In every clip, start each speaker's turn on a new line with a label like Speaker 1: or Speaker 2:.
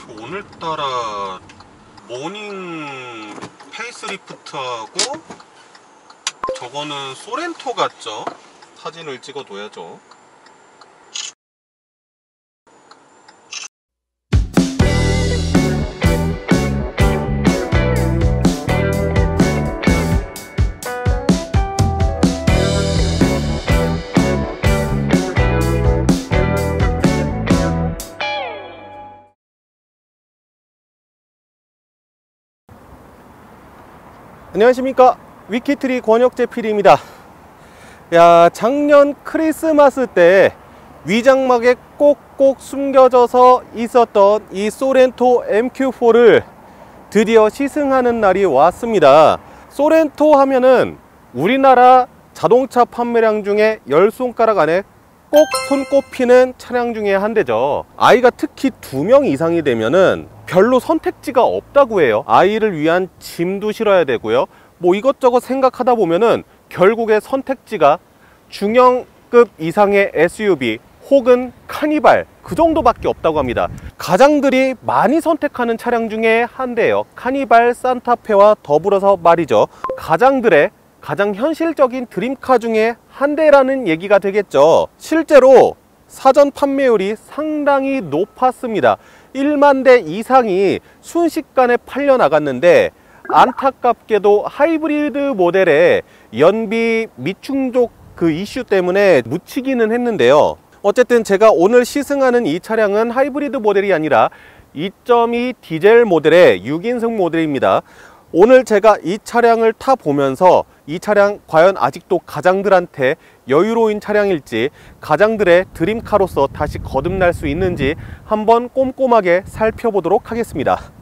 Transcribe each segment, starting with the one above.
Speaker 1: 오늘따라 모닝 페이스리프트하고 저거는 소렌토 같죠? 사진을 찍어 둬야죠. 안녕하십니까, 위키트리 권혁재 PD입니다. 야, 작년 크리스마스 때 위장막에 꼭꼭 숨겨져서 있었던 이 소렌토 MQ4를 드디어 시승하는 날이 왔습니다. 소렌토 하면은 우리나라 자동차 판매량 중에 10손가락 안에 꼭 손꼽히는 차량 중에 한 대죠. 아이가 특히 2명 이상이 되면은 별로 선택지가 없다고 해요. 아이를 위한 짐도 실어야 되고요, 뭐 이것저것 생각하다 보면은 결국에 선택지가 중형급 이상의 SUV 혹은 카니발, 그 정도밖에 없다고 합니다. 가장들이 많이 선택하는 차량 중에 한 대예요. 카니발, 산타페와 더불어서 말이죠, 가장들의 가장 현실적인 드림카 중에 한 대라는 얘기가 되겠죠. 실제로 사전 판매율이 상당히 높았습니다. 1만 대 이상이 순식간에 팔려 나갔는데, 안타깝게도 하이브리드 모델의 연비 미충족 그 이슈 때문에 묻히기는 했는데요. 어쨌든 제가 오늘 시승하는 이 차량은 하이브리드 모델이 아니라 2.2 디젤 모델의 6인승 모델입니다. 오늘 제가 이 차량을 타보면서 이 차량 과연 아직도 가장들한테 여유로운 차량일지, 가장들의 드림카로서 다시 거듭날 수 있는지 한번 꼼꼼하게 살펴보도록 하겠습니다.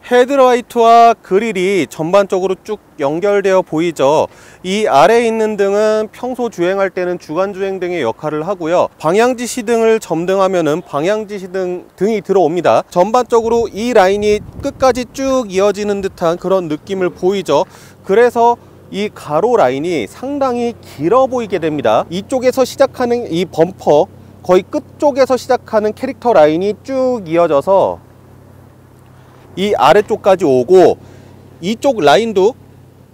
Speaker 1: 헤드라이트와 그릴이 전반적으로 쭉 연결되어 보이죠. 이 아래에 있는 등은 평소 주행할 때는 주간주행 등의 역할을 하고요, 방향지시 등을 점등하면은 방향지시 등이 들어옵니다. 전반적으로 이 라인이 끝까지 쭉 이어지는 듯한 그런 느낌을 보이죠. 그래서 이 가로 라인이 상당히 길어 보이게 됩니다. 이쪽에서 시작하는 이 범퍼, 거의 끝쪽에서 시작하는 캐릭터 라인이 쭉 이어져서 이 아래쪽까지 오고, 이쪽 라인도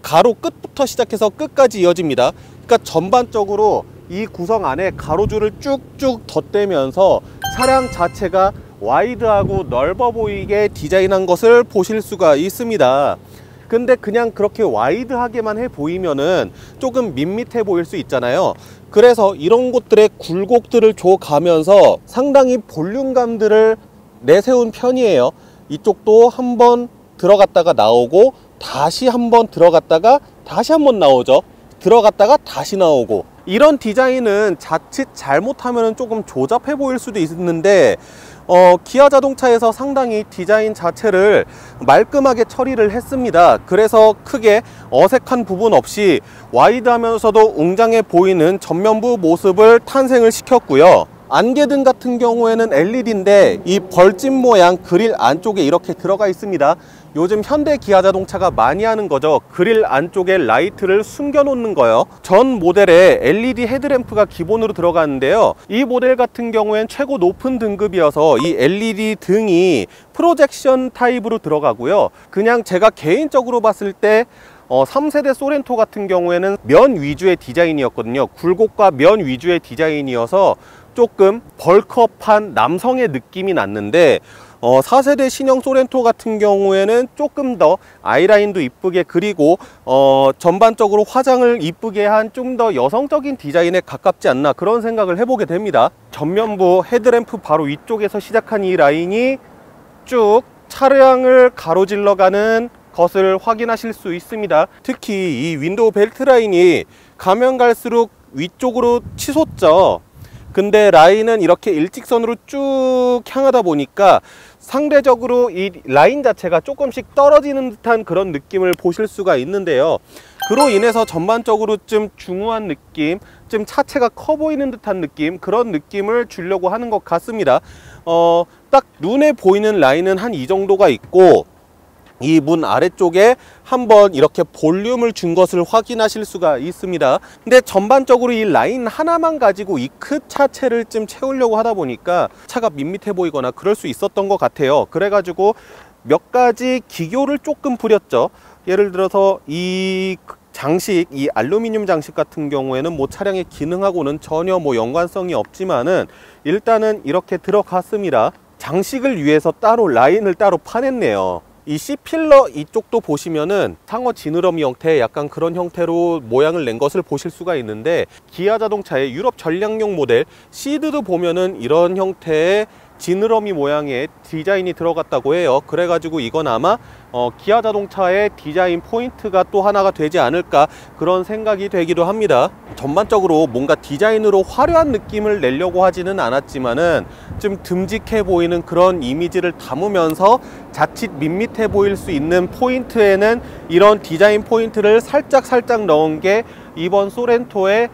Speaker 1: 가로 끝부터 시작해서 끝까지 이어집니다. 그러니까 전반적으로 이 구성 안에 가로줄을 쭉쭉 덧대면서 차량 자체가 와이드하고 넓어 보이게 디자인한 것을 보실 수가 있습니다. 근데 그냥 그렇게 와이드하게만 해 보이면은 조금 밋밋해 보일 수 있잖아요. 그래서 이런 곳들의 굴곡들을 줘 가면서 상당히 볼륨감들을 내세운 편이에요. 이쪽도 한번 들어갔다가 나오고, 다시 한번 들어갔다가 다시 한번 나오죠. 들어갔다가 다시 나오고, 이런 디자인은 자칫 잘못하면 조금 조잡해 보일 수도 있는데 기아 자동차에서 상당히 디자인 자체를 말끔하게 처리를 했습니다. 그래서 크게 어색한 부분 없이 와이드하면서도 웅장해 보이는 전면부 모습을 탄생을 시켰고요. 안개등 같은 경우에는 LED인데 이 벌집 모양 그릴 안쪽에 이렇게 들어가 있습니다. 요즘 현대 기아 자동차가 많이 하는 거죠. 그릴 안쪽에 라이트를 숨겨 놓는 거요. 전 모델에 LED 헤드램프가 기본으로 들어가는데요, 이 모델 같은 경우엔 최고 높은 등급이어서 이 LED 등이 프로젝션 타입으로 들어가고요. 그냥 제가 개인적으로 봤을 때 3세대 소렌토 같은 경우에는 면 위주의 디자인이었거든요. 굴곡과 면 위주의 디자인이어서 조금 벌크업한 남성의 느낌이 났는데, 4세대 신형 소렌토 같은 경우에는 조금 더 아이라인도 이쁘게 그리고 전반적으로 화장을 이쁘게 한 좀 더 여성적인 디자인에 가깝지 않나, 그런 생각을 해보게 됩니다. 전면부 헤드램프 바로 위쪽에서 시작한 이 라인이 쭉 차량을 가로질러 가는 것을 확인하실 수 있습니다. 특히 이 윈도우 벨트 라인이 가면 갈수록 위쪽으로 치솟죠. 근데 라인은 이렇게 일직선으로 쭉 향하다 보니까 상대적으로 이 라인 자체가 조금씩 떨어지는 듯한 그런 느낌을 보실 수가 있는데요, 그로 인해서 전반적으로 좀 중후한 느낌, 좀 차체가 커 보이는 듯한 느낌, 그런 느낌을 주려고 하는 것 같습니다. 딱 눈에 보이는 라인은 한 이 정도가 있고, 이 문 아래쪽에 한번 이렇게 볼륨을 준 것을 확인하실 수가 있습니다. 근데 전반적으로 이 라인 하나만 가지고 이 크 자체를 좀 채우려고 하다 보니까 차가 밋밋해 보이거나 그럴 수 있었던 것 같아요. 그래가지고 몇 가지 기교를 조금 부렸죠. 예를 들어서 이 장식, 이 알루미늄 장식 같은 경우에는 뭐 차량의 기능하고는 전혀 뭐 연관성이 없지만은 일단은 이렇게 들어갔습니다. 장식을 위해서 따로 라인을 따로 파냈네요. 이 C필러 이쪽도 보시면은 상어 지느러미 형태, 약간 그런 형태로 모양을 낸 것을 보실 수가 있는데, 기아 자동차의 유럽 전략용 모델 시드도 보면은 이런 형태의 지느러미 모양의 디자인이 들어갔다고 해요. 그래가지고 이건 아마 기아 자동차의 디자인 포인트가 또 하나가 되지 않을까, 그런 생각이 되기도 합니다. 전반적으로 뭔가 디자인으로 화려한 느낌을 내려고 하지는 않았지만은 좀 듬직해 보이는 그런 이미지를 담으면서 자칫 밋밋해 보일 수 있는 포인트에는 이런 디자인 포인트를 살짝 넣은 게 이번 소렌토의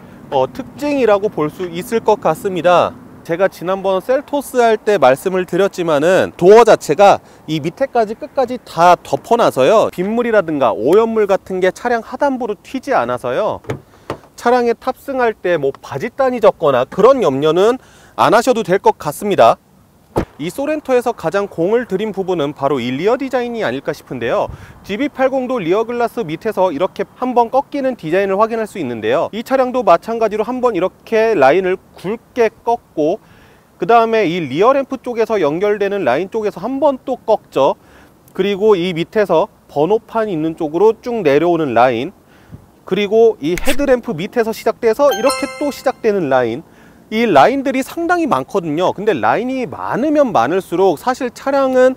Speaker 1: 특징이라고 볼 수 있을 것 같습니다. 제가 지난번 셀토스 할 때 말씀을 드렸지만은 도어 자체가 이 밑에까지 끝까지 다 덮어놔서요, 빗물이라든가 오염물 같은 게 차량 하단부로 튀지 않아서요, 차량에 탑승할 때 뭐 바짓단이 젖거나 그런 염려는 안 하셔도 될 것 같습니다. 이 소렌토에서 가장 공을 들인 부분은 바로 이 리어 디자인이 아닐까 싶은데요. DB80도 리어 글라스 밑에서 이렇게 한번 꺾이는 디자인을 확인할 수 있는데요. 이 차량도 마찬가지로 한번 이렇게 라인을 굵게 꺾고, 그 다음에 이 리어 램프 쪽에서 연결되는 라인 쪽에서 한번 또 꺾죠. 그리고 이 밑에서 번호판이 있는 쪽으로 쭉 내려오는 라인, 그리고 이 헤드램프 밑에서 시작돼서 이렇게 또 시작되는 라인, 이 라인들이 상당히 많거든요. 근데 라인이 많으면 많을수록 사실 차량은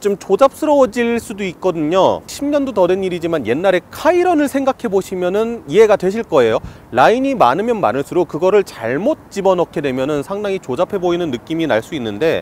Speaker 1: 좀 조잡스러워질 수도 있거든요. 10년도 더 된 일이지만 옛날에 카이런을 생각해 보시면은 이해가 되실 거예요. 라인이 많으면 많을수록 그거를 잘못 집어넣게 되면은 상당히 조잡해 보이는 느낌이 날 수 있는데,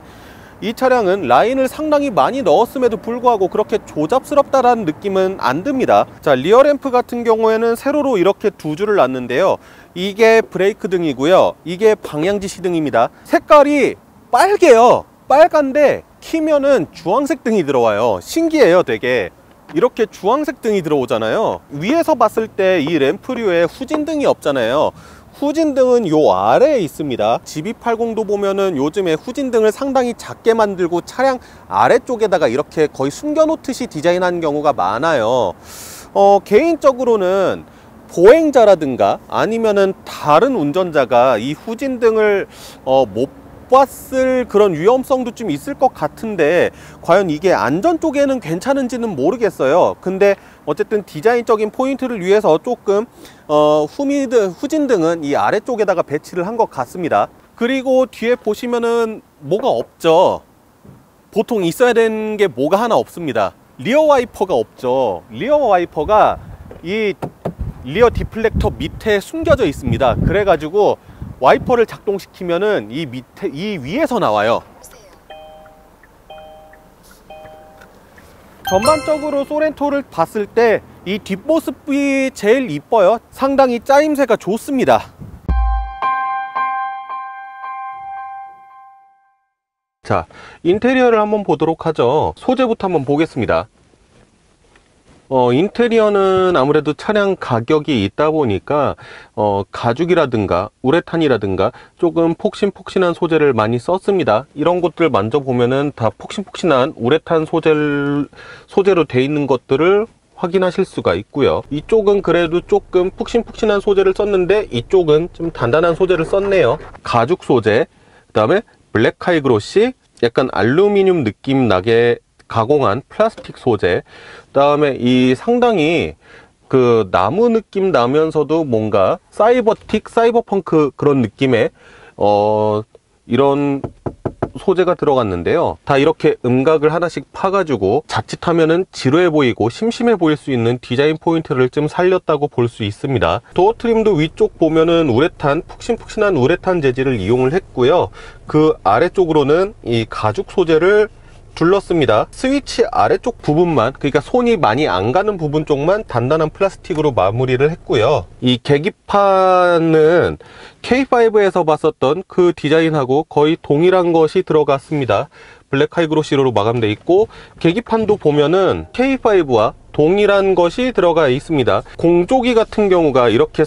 Speaker 1: 이 차량은 라인을 상당히 많이 넣었음에도 불구하고 그렇게 조잡스럽다라는 느낌은 안 듭니다. 자, 리어 램프 같은 경우에는 세로로 이렇게 두 줄을 놨는데요. 이게 브레이크 등이고요, 이게 방향지 시등입니다. 색깔이 빨개요. 빨간데 키면은 주황색 등이 들어와요. 신기해요, 되게. 이렇게 주황색 등이 들어오잖아요. 위에서 봤을 때 이 램프류에 후진등이 없잖아요. 후진등은 요 아래에 있습니다. GB80도 보면은 요즘에 후진등을 상당히 작게 만들고 차량 아래쪽에다가 이렇게 거의 숨겨놓듯이 디자인한 경우가 많아요. 개인적으로는 보행자라든가 아니면은 다른 운전자가 이 후진등을 못 봤을 그런 위험성도 좀 있을 것 같은데, 과연 이게 안전 쪽에는 괜찮은지는 모르겠어요. 근데 어쨌든 디자인적인 포인트를 위해서 조금 후진등은 이 아래쪽에다가 배치를 한 것 같습니다. 그리고 뒤에 보시면은 뭐가 없죠. 보통 있어야 되는 게 뭐가 하나 없습니다. 리어 와이퍼가 없죠. 리어 와이퍼가 이 리어 디플렉터 밑에 숨겨져 있습니다. 그래가지고 와이퍼를 작동시키면은 이 밑에, 이 위에서 나와요. 전반적으로 소렌토를 봤을 때 이 뒷모습이 제일 이뻐요. 상당히 짜임새가 좋습니다. 자, 인테리어를 한번 보도록 하죠. 소재부터 한번 보겠습니다. 인테리어는 아무래도 차량 가격이 있다 보니까 가죽이라든가 우레탄이라든가 조금 폭신폭신한 소재를 많이 썼습니다. 이런 것들 만져보면은 다 폭신폭신한 우레탄 소재로 돼 있는 것들을 확인하실 수가 있고요. 이쪽은 그래도 조금 푹신푹신한 소재를 썼는데 이쪽은 좀 단단한 소재를 썼네요. 가죽 소재, 그 다음에 블랙 하이 그로시, 약간 알루미늄 느낌 나게 가공한 플라스틱 소재, 그 다음에 이 상당히 그 나무 느낌 나면서도 뭔가 사이버틱, 사이버펑크 그런 느낌의 이런 소재가 들어갔는데요. 다 이렇게 음각을 하나씩 파가지고 자칫하면은 지루해 보이고 심심해 보일 수 있는 디자인 포인트를 좀 살렸다고 볼 수 있습니다. 도어 트림도 위쪽 보면은 우레탄, 푹신푹신한 우레탄 재질을 이용을 했고요. 그 아래쪽으로는 이 가죽 소재를 둘렀습니다. 스위치 아래쪽 부분만, 그러니까 손이 많이 안 가는 부분 쪽만 단단한 플라스틱으로 마무리를 했고요. 이 계기판은 K5에서 봤었던 그 디자인하고 거의 동일한 것이 들어갔습니다. 블랙 하이그로시로 마감되어 있고, 계기판도 보면은 K5와 동일한 것이 들어가 있습니다. 공조기 같은 경우가 이렇게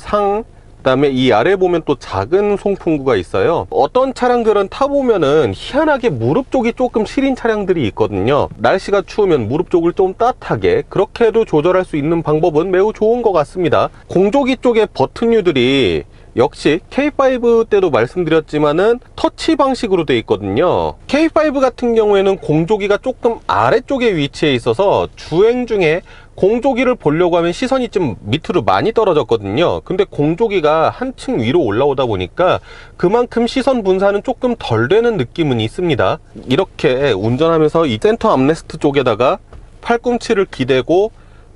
Speaker 1: 그다음에 이 아래 보면 또 작은 송풍구가 있어요. 어떤 차량들은 타보면은 희한하게 무릎 쪽이 조금 시린 차량들이 있거든요. 날씨가 추우면 무릎 쪽을 좀 따뜻하게 그렇게도 조절할 수 있는 방법은 매우 좋은 것 같습니다. 공조기 쪽의 버튼류들이 역시 K5 때도 말씀드렸지만은 터치 방식으로 되어 있거든요. K5 같은 경우에는 공조기가 조금 아래쪽에 위치해 있어서 주행 중에 공조기를 보려고 하면 시선이 좀 밑으로 많이 떨어졌거든요. 근데 공조기가 한층 위로 올라오다 보니까 그만큼 시선 분산은 조금 덜 되는 느낌은 있습니다. 이렇게 운전하면서 이 센터 암레스트 쪽에다가 팔꿈치를 기대고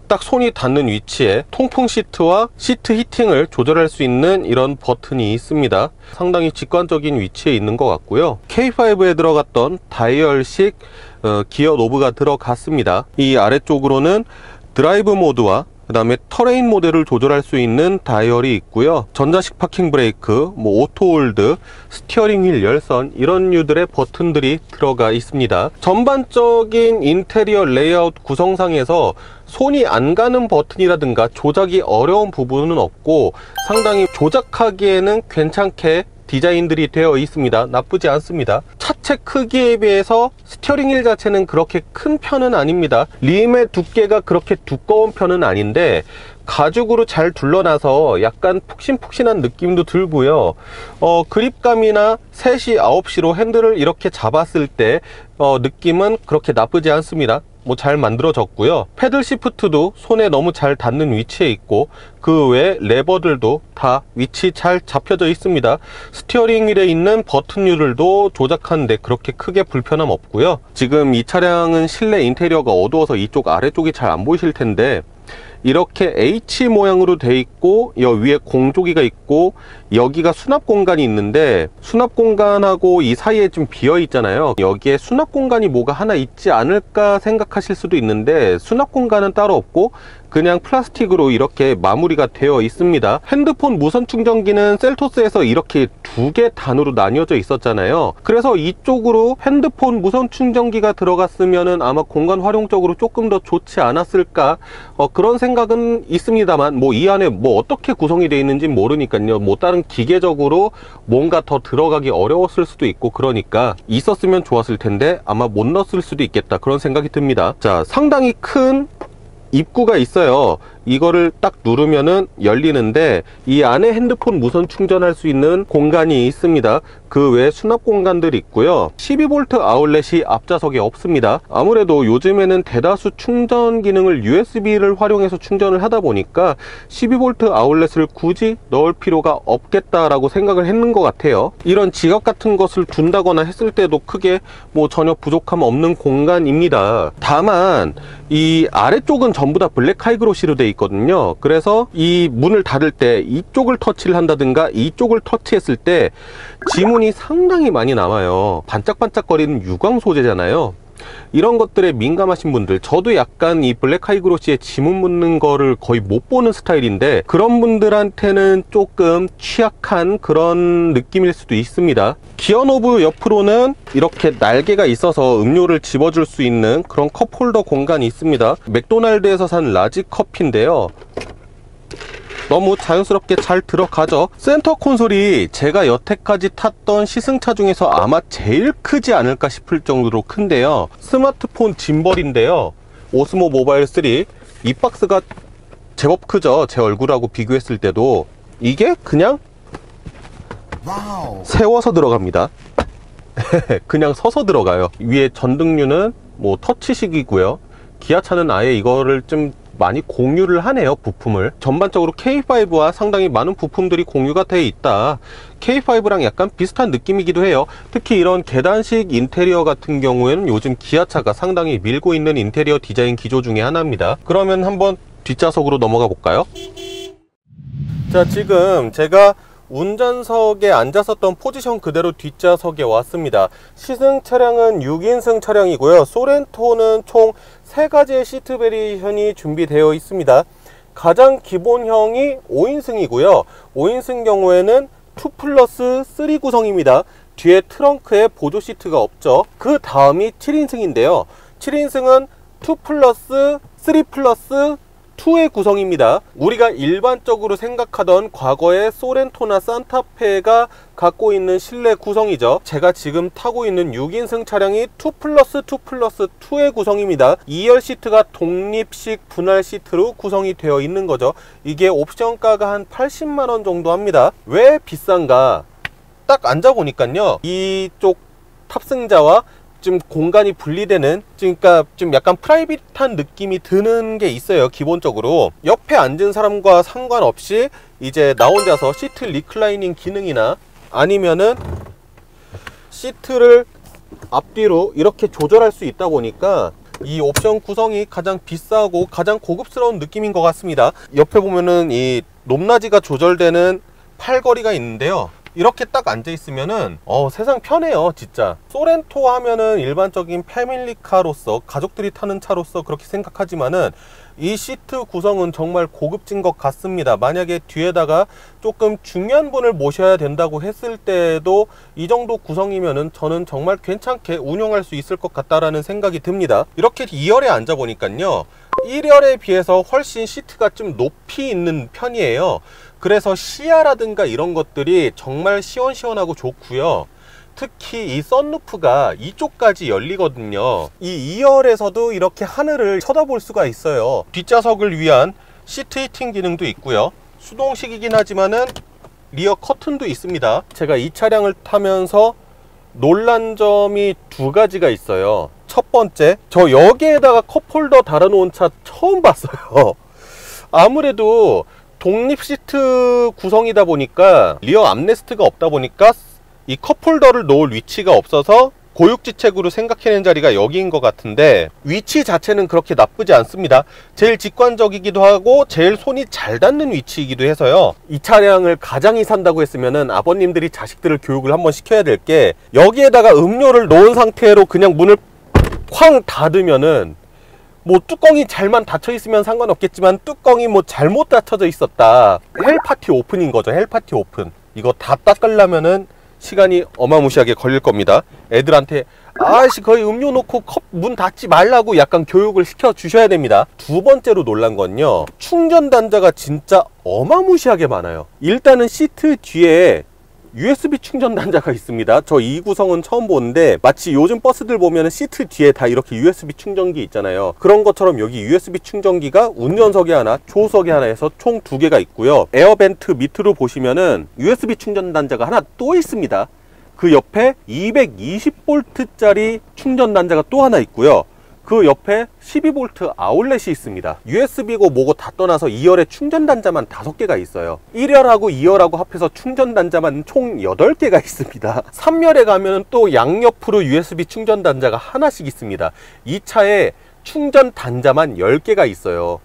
Speaker 1: 딱 손이 닿는 위치에 통풍 시트와 시트 히팅을 조절할 수 있는 이런 버튼이 있습니다. 상당히 직관적인 위치에 있는 것 같고요. K5에 들어갔던 다이얼식 기어 노브가 들어갔습니다. 이 아래쪽으로는 드라이브 모드와 그 다음에 터레인 모델을 조절할 수 있는 다이얼이 있고요. 전자식 파킹 브레이크, 오토 홀드, 스티어링 휠 열선, 이런 류들의 버튼들이 들어가 있습니다. 전반적인 인테리어 레이아웃 구성상에서 손이 안 가는 버튼이라든가 조작이 어려운 부분은 없고, 상당히 조작하기에는 괜찮게 디자인들이 되어 있습니다. 나쁘지 않습니다. 차체 크기에 비해서 스티어링 휠 자체는 그렇게 큰 편은 아닙니다. 림의 두께가 그렇게 두꺼운 편은 아닌데 가죽으로 잘 둘러놔서 약간 푹신푹신한 느낌도 들고요. 그립감이나 3시, 9시로 핸들을 이렇게 잡았을 때 느낌은 그렇게 나쁘지 않습니다. 잘 만들어졌고요. 패들 시프트도 손에 너무 잘 닿는 위치에 있고, 그 외 레버들도 다 위치 잘 잡혀져 있습니다. 스티어링 휠에 있는 버튼류들도 조작하는데 그렇게 크게 불편함 없고요. 지금 이 차량은 실내 인테리어가 어두워서 이쪽 아래쪽이 잘 안 보이실 텐데, 이렇게 H 모양으로 돼 있고, 여 위에 공조기가 있고, 여기가 수납 공간이 있는데, 수납 공간하고 이 사이에 좀 비어 있잖아요. 여기에 수납 공간이 뭐가 하나 있지 않을까 생각하실 수도 있는데, 수납 공간은 따로 없고 그냥 플라스틱으로 이렇게 마무리가 되어 있습니다. 핸드폰 무선 충전기는 셀토스에서 이렇게 2개 단으로 나뉘어져 있었잖아요. 그래서 이쪽으로 핸드폰 무선 충전기가 들어갔으면은 아마 공간 활용적으로 조금 더 좋지 않았을까, 그런 생각은 있습니다만, 이 안에 어떻게 구성이 되어 있는지 모르니까요. 다른 기계적으로 뭔가 더 들어가기 어려웠을 수도 있고, 그러니까 있었으면 좋았을 텐데 아마 못 넣었을 수도 있겠다, 그런 생각이 듭니다. 자, 상당히 큰 입구가 있어요. 이거를 딱 누르면은 열리는데, 이 안에 핸드폰 무선 충전할 수 있는 공간이 있습니다. 그 외에 수납 공간들이 있고요. 12V 아울렛이 앞좌석에 없습니다. 아무래도 요즘에는 대다수 충전 기능을 USB를 활용해서 충전을 하다 보니까 12V 아울렛을 굳이 넣을 필요가 없겠다라고 생각을 했는 것 같아요. 이런 지갑 같은 것을 둔다거나 했을 때도 크게 전혀 부족함 없는 공간입니다. 다만 이 아래쪽은 전부 다 블랙 하이그로시로 되어 있거든요. 그래서 이 문을 닫을 때 이쪽을 터치를 한다든가 이쪽을 터치했을 때 지문이 상당히 많이 남아요. 반짝반짝거리는 유광 소재잖아요. 이런 것들에 민감하신 분들, 저도 약간 이 블랙 하이그로시에 지문 묻는 거를 거의 못 보는 스타일인데, 그런 분들한테는 조금 취약한 그런 느낌일 수도 있습니다. 기어 노브 옆으로는 이렇게 날개가 있어서 음료를 집어줄 수 있는 그런 컵홀더 공간이 있습니다. 맥도날드에서 산 라지 컵인데요, 너무 자연스럽게 잘 들어가죠. 센터 콘솔이 제가 여태까지 탔던 시승차 중에서 아마 제일 크지 않을까 싶을 정도로 큰데요. 스마트폰 짐벌인데요, 오스모 모바일 3. 이 박스가 제법 크죠. 제 얼굴하고 비교했을 때도. 이게 그냥 세워서 들어갑니다. 그냥 서서 들어가요. 위에 전등류는 터치식이고요. 기아차는 아예 이거를 좀 많이 공유를 하네요, 부품을. 전반적으로 K5와 상당히 많은 부품들이 공유가 되어 있다. K5랑 약간 비슷한 느낌이기도 해요. 특히 이런 계단식 인테리어 같은 경우에는 요즘 기아차가 상당히 밀고 있는 인테리어 디자인 기조 중에 하나입니다. 그러면 한번 뒷좌석으로 넘어가 볼까요? 자, 지금 제가 운전석에 앉았었던 포지션 그대로 뒷좌석에 왔습니다. 시승 차량은 6인승 차량이고요. 소렌토는 총 3가지의 시트 베리에이션이 준비되어 있습니다. 가장 기본형이 5인승이고요. 5인승 경우에는 2+3 구성입니다. 뒤에 트렁크에 보조 시트가 없죠. 그 다음이 7인승인데요. 7인승은 2+3+2의 구성입니다. 우리가 일반적으로 생각하던 과거의 소렌토나 산타페가 갖고 있는 실내 구성이죠. 제가 지금 타고 있는 6인승 차량이 2+2+2의 구성입니다. 2열 시트가 독립식 분할 시트로 구성이 되어 있는 거죠. 이게 옵션가가 한 80만원 정도 합니다. 왜 비싼가? 딱 앉아보니까요, 이쪽 탑승자와 좀 공간이 분리되는, 그러니까 좀 약간 프라이빗한 느낌이 드는 게 있어요. 기본적으로 옆에 앉은 사람과 상관없이 이제 나 혼자서 시트 리클라이닝 기능이나 아니면은 시트를 앞뒤로 이렇게 조절할 수 있다 보니까 이 옵션 구성이 가장 비싸고 가장 고급스러운 느낌인 것 같습니다. 옆에 보면은 이 높낮이가 조절되는 팔걸이가 있는데요. 이렇게 딱 앉아 있으면은 세상 편해요. 진짜 소렌토 하면은 일반적인 패밀리카로서 가족들이 타는 차로서 그렇게 생각하지만은 이 시트 구성은 정말 고급진 것 같습니다. 만약에 뒤에다가 조금 중요한 분을 모셔야 된다고 했을 때도 이 정도 구성이면은 저는 정말 괜찮게 운용할 수 있을 것 같다라는 생각이 듭니다. 이렇게 2열에 앉아 보니까요, 1열에 비해서 훨씬 시트가 좀 높이 있는 편이에요. 그래서 시야라든가 이런 것들이 정말 시원시원하고 좋고요. 특히 이 썬루프가 이쪽까지 열리거든요. 이 2열에서도 이렇게 하늘을 쳐다볼 수가 있어요. 뒷좌석을 위한 시트 히팅 기능도 있고요. 수동식이긴 하지만은 리어 커튼도 있습니다. 제가 이 차량을 타면서 놀란 점이 2가지가 있어요. 첫 번째, 저 여기에다가 컵홀더 달아놓은 차 처음 봤어요. 아무래도 독립 시트 구성이다 보니까 리어 암레스트가 없다 보니까 이 컵홀더를 놓을 위치가 없어서 고육지책으로 생각해낸 자리가 여기인 것 같은데, 위치 자체는 그렇게 나쁘지 않습니다. 제일 직관적이기도 하고 제일 손이 잘 닿는 위치이기도 해서요. 이 차량을 가장이 산다고 했으면은 아버님들이 자식들을 교육을 한번 시켜야 될 게, 여기에다가 음료를 놓은 상태로 그냥 문을 쾅 닫으면은 뭐 뚜껑이 잘만 닫혀 있으면 상관없겠지만 뚜껑이 뭐 잘못 닫혀져 있었다, 헬파티 오픈인 거죠. 헬파티 오픈. 이거 다 닦으려면은 시간이 어마무시하게 걸릴 겁니다. 애들한테 아씨 거의 음료 놓고 컵 문 닫지 말라고 약간 교육을 시켜 주셔야 됩니다. 2번째로 놀란 건요, 충전 단자가 진짜 어마무시하게 많아요. 일단은 시트 뒤에 USB 충전 단자가 있습니다. 저 이 구성은 처음 보는데, 마치 요즘 버스들 보면 시트 뒤에 다 이렇게 USB 충전기 있잖아요. 그런 것처럼 여기 USB 충전기가 운전석에 하나, 조수석에 하나 해서 총 2개가 있고요. 에어벤트 밑으로 보시면은 USB 충전 단자가 하나 또 있습니다. 그 옆에 220V짜리 충전 단자가 또 하나 있고요. 그 옆에 12V 아울렛이 있습니다. USB고 뭐고 다 떠나서 2열에 충전 단자만 5개가 있어요. 1열하고 2열하고 합해서 충전 단자만 총 8개가 있습니다. 3열에 가면 또 양옆으로 USB 충전 단자가 하나씩 있습니다. 이 차에 충전 단자만 10개가 있어요.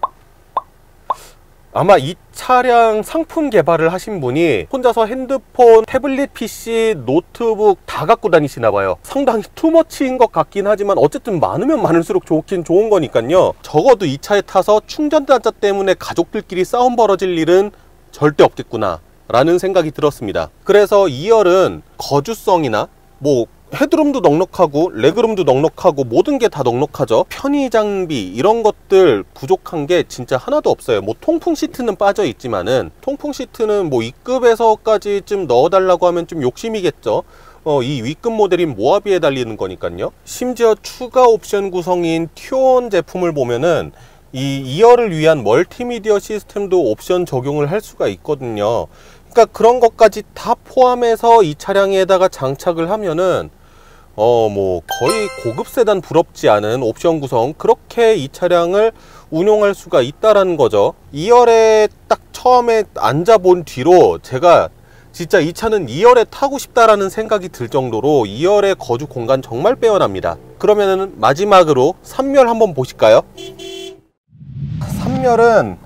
Speaker 1: 아마 이 차량 상품 개발을 하신 분이 혼자서 핸드폰, 태블릿 PC, 노트북 다 갖고 다니시나 봐요. 상당히 투머치인 것 같긴 하지만 어쨌든 많으면 많을수록 좋긴 좋은 거니까요. 적어도 이 차에 타서 충전 단자 때문에 가족들끼리 싸움 벌어질 일은 절대 없겠구나 라는 생각이 들었습니다. 그래서 2열은 거주성이나 뭐 헤드룸도 넉넉하고 레그룸도 넉넉하고 모든 게 다 넉넉하죠. 편의 장비 이런 것들 부족한 게 진짜 하나도 없어요. 뭐 통풍 시트는 빠져 있지만은, 통풍 시트는 뭐 2급에서까지 좀 넣어달라고 하면 좀 욕심이겠죠. 이 위급 모델인 모하비에 달리는 거니까요. 심지어 추가 옵션 구성인 튜온 제품을 보면은 이 2열을 위한 멀티미디어 시스템도 옵션 적용을 할 수가 있거든요. 그러니까 그런 것까지 다 포함해서 이 차량에다가 장착을 하면은 뭐 거의 고급 세단 부럽지 않은 옵션 구성, 그렇게 이 차량을 운용할 수가 있다라는 거죠. 2열에 딱 처음에 앉아본 뒤로 제가 진짜 이 차는 2열에 타고 싶다라는 생각이 들 정도로 2열의 거주 공간 정말 빼어납니다. 그러면은 마지막으로 3열 한번 보실까요? 3열은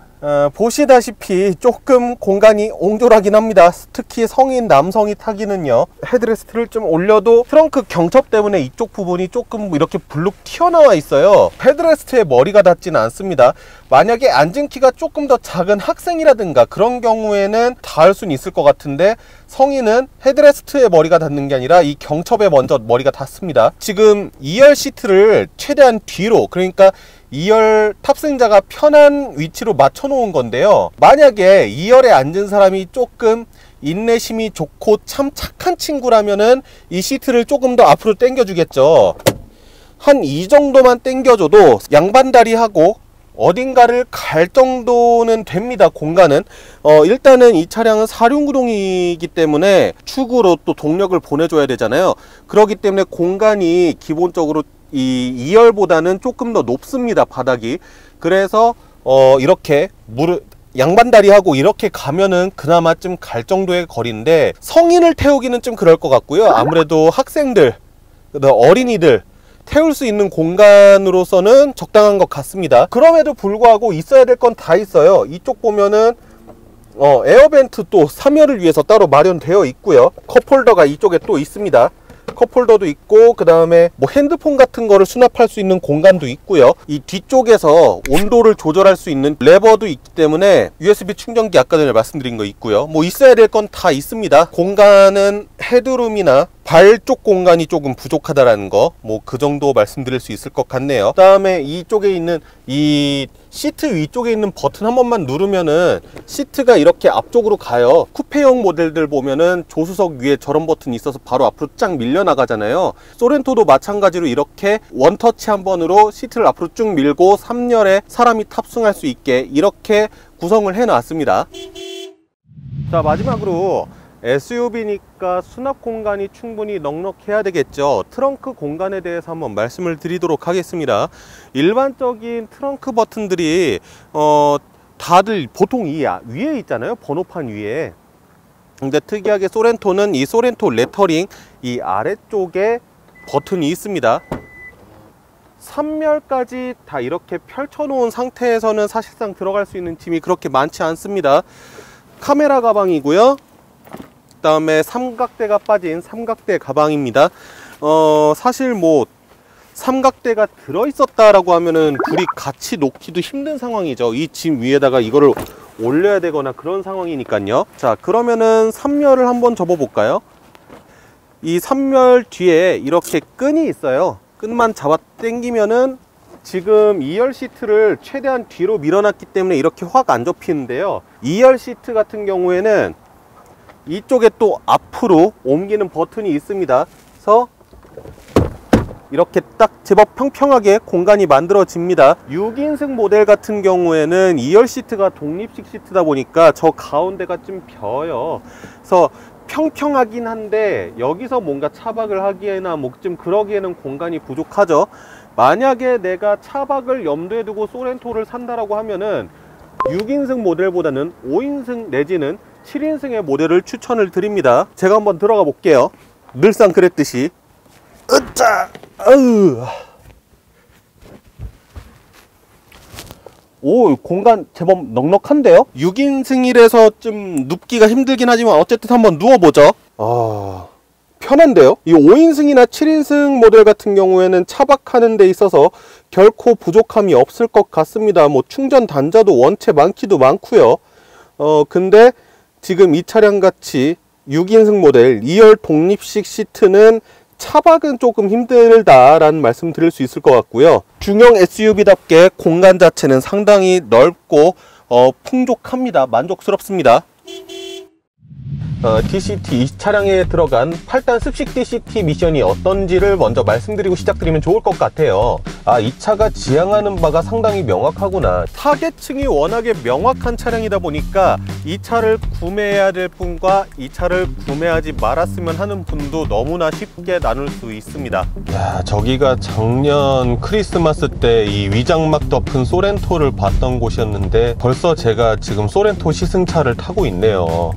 Speaker 1: 보시다시피 조금 공간이 옹졸하긴 합니다. 특히 성인 남성이 타기는요, 헤드레스트를 좀 올려도 트렁크 경첩 때문에 이쪽 부분이 조금 이렇게 불룩 튀어나와 있어요. 헤드레스트에 머리가 닿지는 않습니다. 만약에 앉은 키가 조금 더 작은 학생이라든가 그런 경우에는 닿을 수는 있을 것 같은데, 성인은 헤드레스트에 머리가 닿는 게 아니라 이 경첩에 먼저 머리가 닿습니다. 지금 2열 시트를 최대한 뒤로, 그러니까 2열 탑승자가 편한 위치로 맞춰 놓은 건데요, 만약에 2열에 앉은 사람이 조금 인내심이 좋고 참 착한 친구라면은 이 시트를 조금 더 앞으로 당겨 주겠죠. 한 이 정도만 당겨줘도 양반다리하고 어딘가를 갈 정도는 됩니다. 공간은 일단은 이 차량은 4륜구동이기 때문에 축으로 또 동력을 보내줘야 되잖아요. 그렇기 때문에 공간이 기본적으로 이 2열보다는 조금 더 높습니다, 바닥이. 그래서 이렇게 양반다리하고 이렇게 가면은 그나마 좀 갈 정도의 거리인데, 성인을 태우기는 좀 그럴 것 같고요. 아무래도 학생들, 어린이들 태울 수 있는 공간으로서는 적당한 것 같습니다. 그럼에도 불구하고 있어야 될 건 다 있어요. 이쪽 보면은 에어벤트 또 3열을 위해서 따로 마련되어 있고요. 컵홀더가 이쪽에 또 있습니다. 컵홀더도 있고, 그 다음에 뭐 핸드폰 같은 거를 수납할 수 있는 공간도 있고요. 이 뒤쪽에서 온도를 조절할 수 있는 레버도 있기 때문에 USB 충전기 아까 전에 말씀드린 거 있고요. 뭐 있어야 될 건 다 있습니다. 공간은 헤드룸이나 발 쪽 공간이 조금 부족하다라는 거, 뭐 그 정도 말씀드릴 수 있을 것 같네요. 그 다음에 이쪽에 있는 이 시트 위쪽에 있는 버튼 한 번만 누르면은 시트가 이렇게 앞쪽으로 가요. 쿠페형 모델들 보면은 조수석 위에 저런 버튼이 있어서 바로 앞으로 쫙 밀려 나가잖아요. 소렌토도 마찬가지로 이렇게 원터치 한 번으로 시트를 앞으로 쭉 밀고 3열에 사람이 탑승할 수 있게 이렇게 구성을 해 놨습니다. 자, 마지막으로 SUV니까 수납 공간이 충분히 넉넉해야 되겠죠. 트렁크 공간에 대해서 한번 말씀을 드리도록 하겠습니다. 일반적인 트렁크 버튼들이 다들 보통 이 위에 있잖아요, 번호판 위에. 근데 특이하게 소렌토는 이 소렌토 레터링 이 아래쪽에 버튼이 있습니다. 3열까지 다 이렇게 펼쳐 놓은 상태에서는 사실상 들어갈 수 있는 짐이 그렇게 많지 않습니다. 카메라 가방이고요. 그 다음에 삼각대가 빠진 삼각대 가방입니다. 사실 뭐 삼각대가 들어있었다라고 하면은 둘이 같이 놓기도 힘든 상황이죠. 이 짐 위에다가 이거를 올려야 되거나 그런 상황이니까요. 자, 그러면은 3열을 한번 접어 볼까요? 이 3열 뒤에 이렇게 끈이 있어요. 끈만 잡아 당기면은 지금 2열 시트를 최대한 뒤로 밀어놨기 때문에 이렇게 확 안 접히는데요, 2열 시트 같은 경우에는 이쪽에 또 앞으로 옮기는 버튼이 있습니다. 그래서 이렇게 딱 제법 평평하게 공간이 만들어집니다. 6인승 모델 같은 경우에는 2열 시트가 독립식 시트다 보니까 저 가운데가 좀 벼요. 그래서 평평하긴 한데 여기서 뭔가 차박을 하기에나 뭐 좀 그러기에는 공간이 부족하죠. 만약에 내가 차박을 염두에 두고 소렌토를 산다라고 하면은 6인승 모델보다는 5인승 내지는 7인승의 모델을 추천을 드립니다. 제가 한번 들어가 볼게요. 늘상 그랬듯이. 으짜! 오, 공간 제법 넉넉한데요? 6인승이라서 좀 눕기가 힘들긴 하지만 어쨌든 한번 누워보죠. 편한데요? 이 5인승이나 7인승 모델 같은 경우에는 차박하는 데 있어서 결코 부족함이 없을 것 같습니다. 뭐 충전 단자도 원체 많기도 많고요. 근데 지금 이 차량 같이 6인승 모델 2열 독립식 시트는 차박은 조금 힘들다라는 말씀 드릴 수 있을 것 같고요. 중형 SUV답게 공간 자체는 상당히 넓고 풍족합니다. 만족스럽습니다. DCT 이 차량에 들어간 8단 습식 DCT 미션이 어떤지를 먼저 말씀드리고 시작드리면 좋을 것 같아요. 이 차가 지향하는 바가 상당히 명확하구나. 타겟층이 워낙에 명확한 차량이다 보니까 이 차를 구매해야 될 분과 이 차를 구매하지 말았으면 하는 분도 너무나 쉽게 나눌 수 있습니다. 야, 저기가 작년 크리스마스 때 이 위장막 덮은 소렌토를 봤던 곳이었는데 벌써 제가 지금 소렌토 시승차를 타고 있네요.